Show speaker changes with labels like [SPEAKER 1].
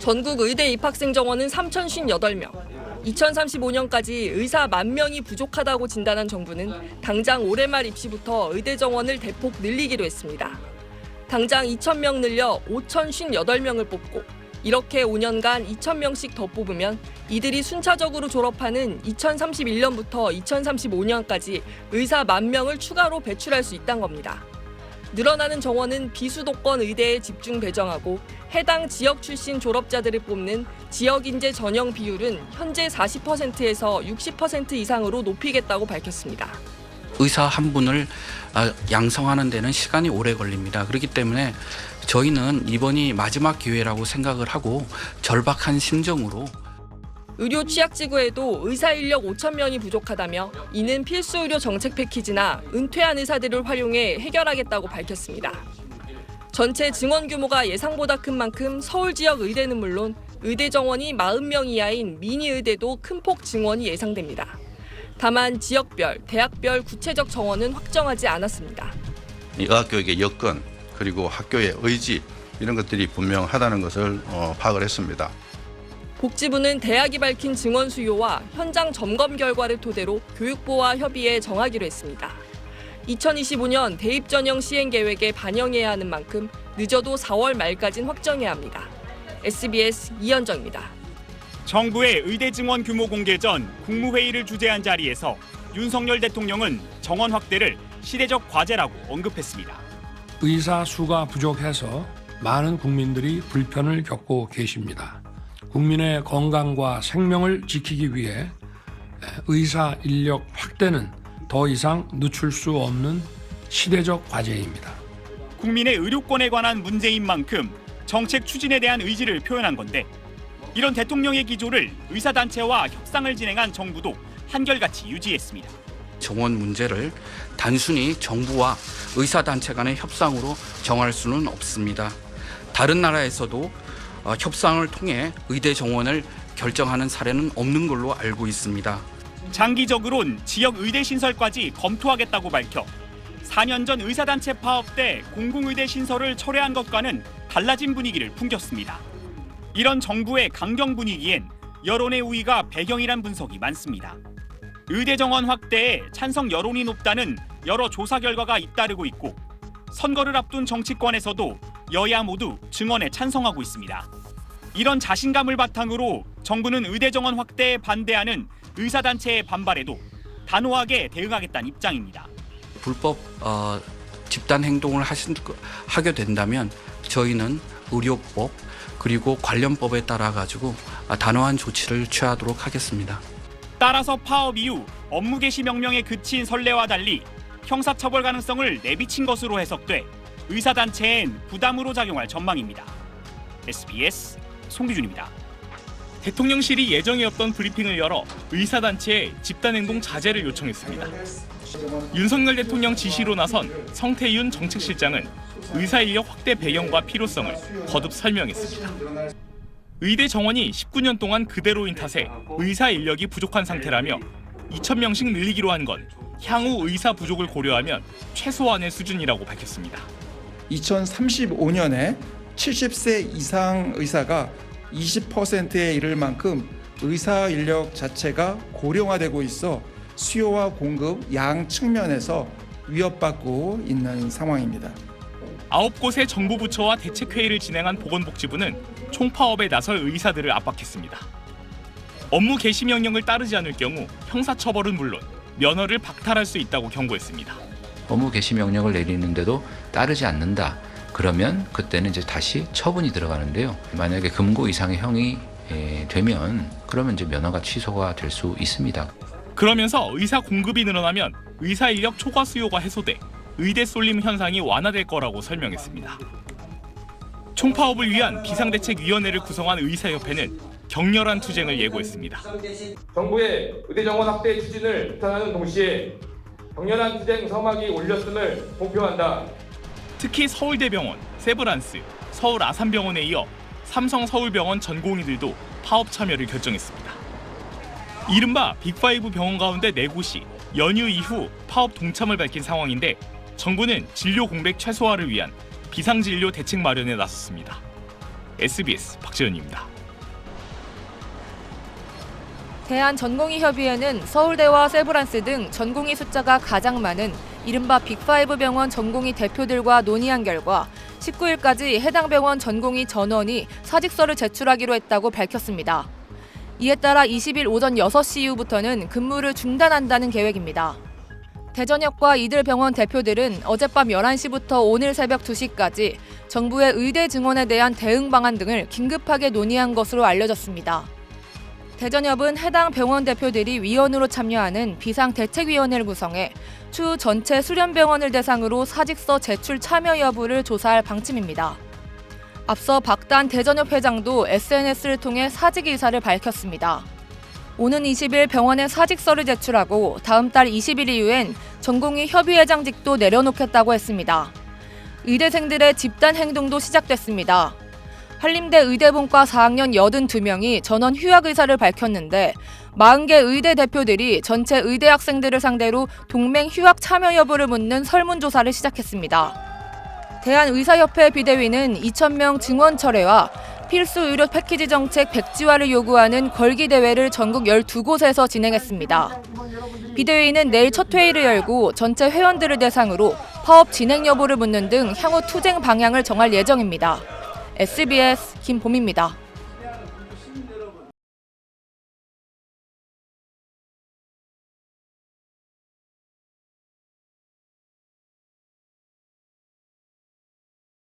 [SPEAKER 1] 전국 의대 입학생 정원은 3,058명. 2035년까지 의사 10,000명이 부족하다고 진단한 정부는 당장 올해 말 입시부터 의대 정원을 대폭 늘리기로 했습니다. 당장 2,000명 늘려 5,058명을 뽑고 이렇게 5년간 2,000명씩 더 뽑으면 이들이 순차적으로 졸업하는 2031년부터 2035년까지 의사 10,000명을 추가로 배출할 수 있다는 겁니다. 늘어나는 정원은 비수도권 의대에 집중 배정하고 해당 지역 출신 졸업자들을 뽑는 지역인재 전형 비율은 현재 40%에서 60% 이상으로 높이겠다고 밝혔습니다.
[SPEAKER 2] 의사 한 분을 양성하는 데는 시간이 오래 걸립니다. 그렇기 때문에 저희는 이번이 마지막 기회라고 생각을 하고 절박한 심정으로
[SPEAKER 1] 의료 취약지구에도 의사 인력 5,000명이 부족하다며 이는 필수 의료 정책 패키지나 은퇴한 의사들을 활용해 해결하겠다고 밝혔습니다. 전체 증원 규모가 예상보다 큰 만큼 서울 지역 의대는 물론 의대 정원이 40명 이하인 미니 의대도 큰 폭 증원이 예상됩니다. 다만 지역별, 대학별 구체적 정원은 확정하지 않았습니다.
[SPEAKER 3] 의학교육의 여건 그리고 학교의 의지 이런 것들이 분명하다는 것을 파악을 했습니다.
[SPEAKER 1] 복지부는 대학이 밝힌 증원 수요와 현장 점검 결과를 토대로 교육부와 협의해 정하기로 했습니다. 2025년 대입 전형 시행 계획에 반영해야 하는 만큼 늦어도 4월 말까지는 확정해야 합니다. SBS 이현정입니다.
[SPEAKER 4] 정부의 의대 증원 규모 공개 전 국무회의를 주재한 자리에서 윤석열 대통령은 정원 확대를 시대적 과제라고 언급했습니다.
[SPEAKER 5] 의사 수가 부족해서 많은 국민들이 불편을 겪고 계십니다. 국민의 건강과 생명을 지키기 위해 의사 인력 확대는 더 이상 늦출 수 없는 시대적 과제입니다.
[SPEAKER 4] 국민의 의료권에 관한 문제인 만큼 정책 추진에 대한 의지를 표현한 건데 이런 대통령의 기조를 의사단체와 협상을 진행한 정부도 한결같이 유지했습니다.
[SPEAKER 2] 정원 문제를 단순히 정부와 의사단체 간의 협상으로 정할 수는 없습니다. 다른 나라에서도 협상을 통해 의대 정원을 결정하는 사례는 없는 걸로 알고 있습니다.
[SPEAKER 4] 장기적으론 지역 의대 신설까지 검토하겠다고 밝혀 4년 전 의사단체 파업 때 공공의대 신설을 철회한 것과는 달라진 분위기를 풍겼습니다. 이런 정부의 강경 분위기엔 여론의 우위가 배경이란 분석이 많습니다. 의대 정원 확대에 찬성 여론이 높다는 여러 조사 결과가 잇따르고 있고 선거를 앞둔 정치권에서도 여야 모두 증원에 찬성하고 있습니다. 이런 자신감을 바탕으로 정부는 의대 정원 확대에 반대하는 의사단체의 반발에도 단호하게 대응하겠다는 입장입니다.
[SPEAKER 2] 불법 집단 행동을 하게 된다면 저희는 의료법 그리고 관련법에 따라 가지고 단호한 조치를 취하도록 하겠습니다.
[SPEAKER 4] 따라서 파업 이후 업무 개시 명령에 그친 선례와 달리 형사처벌 가능성을 내비친 것으로 해석돼 의사단체엔 부담으로 작용할 전망입니다. SBS 송기준입니다. 대통령실이 예정에 없던 브리핑을 열어 의사단체에 집단행동 자제를 요청했습니다. 윤석열 대통령 지시로 나선 성태윤 정책실장은 의사인력 확대 배경과 필요성을 거듭 설명했습니다. 의대 정원이 19년 동안 그대로인 탓에 의사 인력이 부족한 상태라며 2,000명씩 늘리기로 한 건 향후 의사 부족을 고려하면 최소한의 수준이라고 밝혔습니다.
[SPEAKER 6] 2035년에 70세 이상 의사가 20%에 이를 만큼 의사 인력 자체가 고령화되고 있어 수요와 공급 양 측면에서 위협받고 있는 상황입니다.
[SPEAKER 4] 9곳의 정부 부처와 대책회의를 진행한 보건복지부는 총파업에 나설 의사들을 압박했습니다. 업무 개시 명령을 따르지 않을 경우 형사처벌은 물론 면허를 박탈할 수 있다고 경고했습니다.
[SPEAKER 7] 업무 개시 명령을 내리는데도 따르지 않는다. 그러면 그때는 이제 다시 처분이 들어가는데요. 만약에 금고 이상의 형이 되면 그러면 이제 면허가 취소가 될 수 있습니다.
[SPEAKER 4] 그러면서 의사 공급이 늘어나면 의사 인력 초과 수요가 해소돼 의대 쏠림 현상이 완화될 거라고 설명했습니다. 총파업을 위한 비상대책위원회를 구성한 의사협회는 격렬한 투쟁을 예고했습니다.
[SPEAKER 8] 정부의 의대 정원 확대 추진을 비판하는 동시에 격렬한 투쟁 서막이 올렸음을 공표한다.
[SPEAKER 4] 특히 서울대병원, 세브란스, 서울 아산병원에 이어 삼성서울병원 전공의들도 파업 참여를 결정했습니다. 이른바 빅5 병원 가운데 4곳이 연휴 이후 파업 동참을 밝힌 상황인데 정부는 진료 공백 최소화를 위한 비상진료 대책 마련에 나섰습니다. SBS 박지현입니다.
[SPEAKER 9] 대한전공의협의회는 서울대와 세브란스 등 전공의 숫자가 가장 많은 이른바 빅5 병원 전공의 대표들과 논의한 결과 19일까지 해당 병원 전공의 전원이 사직서를 제출하기로 했다고 밝혔습니다. 이에 따라 20일 오전 6시 이후부터는 근무를 중단한다는 계획입니다. 대전역과 이들 병원 대표들은 어젯밤 11시부터 오늘 새벽 2시까지 정부의 의대 증원에 대한 대응 방안 등을 긴급하게 논의한 것으로 알려졌습니다. 대전협은 해당 병원 대표들이 위원으로 참여하는 비상대책위원회를 구성해 추후 전체 수련병원을 대상으로 사직서 제출 참여 여부를 조사할 방침입니다. 앞서 박단 대전협 회장도 SNS를 통해 사직 의사를 밝혔습니다. 오는 20일 병원에 사직서를 제출하고 다음 달 20일 이후엔 전공의 협의회장직도 내려놓겠다고 했습니다. 의대생들의 집단 행동도 시작됐습니다. 한림대 의대본과 4학년 82명이 전원 휴학 의사를 밝혔는데 40개 의대 대표들이 전체 의대 학생들을 상대로 동맹 휴학 참여 여부를 묻는 설문조사를 시작했습니다. 대한의사협회 비대위는 2,000명 증원 철회와 필수 의료 패키지 정책 백지화를 요구하는 걸기대회를 전국 12곳에서 진행했습니다. 비대위는 내일 첫 회의를 열고 전체 회원들을 대상으로 파업 진행 여부를 묻는 등 향후 투쟁 방향을 정할 예정입니다. SBS 김봄입니다.